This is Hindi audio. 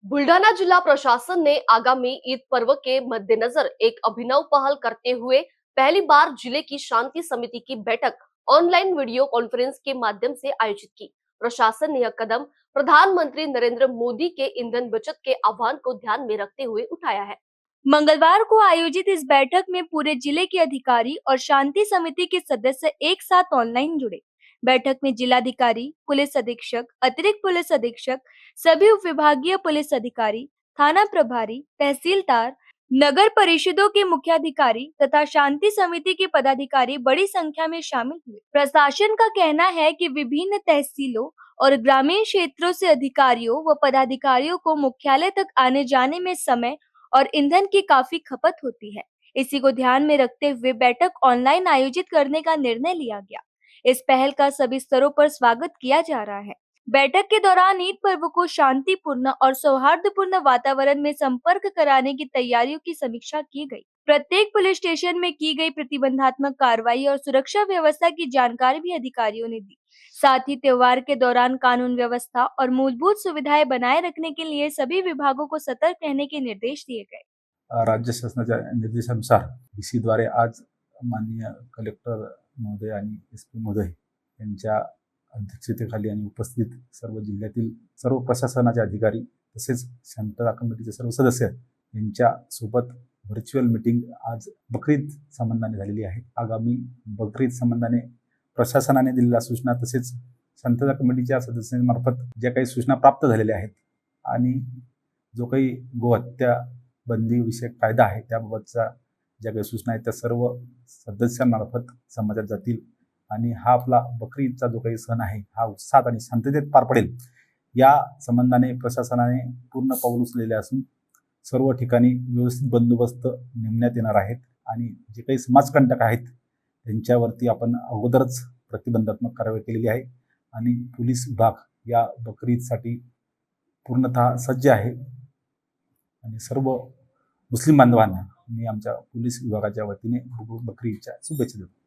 बुल्डाना जिला प्रशासन ने आगामी ईद पर्व के मद्देनजर एक अभिनव पहल करते हुए पहली बार जिले की शांति समिति की बैठक ऑनलाइन वीडियो कॉन्फ्रेंस के माध्यम से आयोजित की। प्रशासन ने यह कदम प्रधानमंत्री नरेंद्र मोदी के ईंधन बचत के आह्वान को ध्यान में रखते हुए उठाया है। मंगलवार को आयोजित इस बैठक में पूरे जिले के अधिकारी और शांति समिति के सदस्य एक साथ ऑनलाइन जुड़े। बैठक में जिलाधिकारी, पुलिस अधीक्षक, अतिरिक्त पुलिस अधीक्षक, सभी उपविभागीय पुलिस अधिकारी, थाना प्रभारी, तहसीलदार, नगर परिषदों के मुख्याधिकारी तथा शांति समिति के पदाधिकारी बड़ी संख्या में शामिल हुए। प्रशासन का कहना है कि विभिन्न तहसीलों और ग्रामीण क्षेत्रों से अधिकारियों व पदाधिकारियों को मुख्यालय तक आने जाने में समय और ईंधन की काफी खपत होती है। इसी को ध्यान में रखते हुए बैठक ऑनलाइन आयोजित करने का निर्णय लिया गया। इस पहल का सभी स्तरों पर स्वागत किया जा रहा है। बैठक के दौरान ईद पर्व को शांतिपूर्ण और सौहार्दपूर्ण वातावरण में संपर्क कराने की तैयारियों की समीक्षा की गई। प्रत्येक पुलिस स्टेशन में की गई प्रतिबंधात्मक कार्रवाई और सुरक्षा व्यवस्था की जानकारी भी अधिकारियों ने दी। साथ ही त्योहार के दौरान कानून व्यवस्था और मूलभूत सुविधाएं बनाए रखने के लिए सभी विभागों को सतर्क रहने के निर्देश दिए गए। राज्य शासनाच्या निर्देशानुसार डीसी द्वारे आज माननीय कलेक्टर महोदय आणि एसपी महोदय यांच्या अध्यक्षतेखाली आणि उपस्थित सर्व जिल्ह्यातील सर्व प्रशासनाचे अधिकारी तसेच शांतता कमिटीचे सर्व सदस्य यांच्या सोबत व्हर्च्युअल मीटिंग आज बकरीद संबंधाने झालेली आहे। आगामी बकरीद संबंधाने प्रशासनाने दिलेल्या सूचना तसेच शांतता कमिटीच्या सदस्यांमार्फत ज्या काही सूचना प्राप्त झालेल्या आहेत आणि जो काही गोहत्या बंदी विषयक कायदा आहे त्याबाबतच्या ज्या काही सूचना आहेत त्या सर्व सदस्यांमार्फत समाजात जातील आणि हा आपला बकरी ईदचा जो काही सण आहे हा उत्साहात आणि शांततेत पार पडेल या संबंधाने प्रशासनाने पूर्ण पाऊल उचललेले असून सर्व ठिकाणी व्यवस्थित बंदोबस्त नेमण्यात येणार आहेत आणि जे काही समाजकंटक आहेत त्यांच्यावरती आपण अगोदरच प्रतिबंधात्मक कारवाई केलेली आहे आणि पोलीस विभाग या बकरी ईदसाठी पूर्णतः सज्ज आहे आणि सर्व मुस्लिम बांधवांना मी आमच्या पोलीस विभागाच्या वतीने बकरी ईदच्या शुभेच्छा देतो।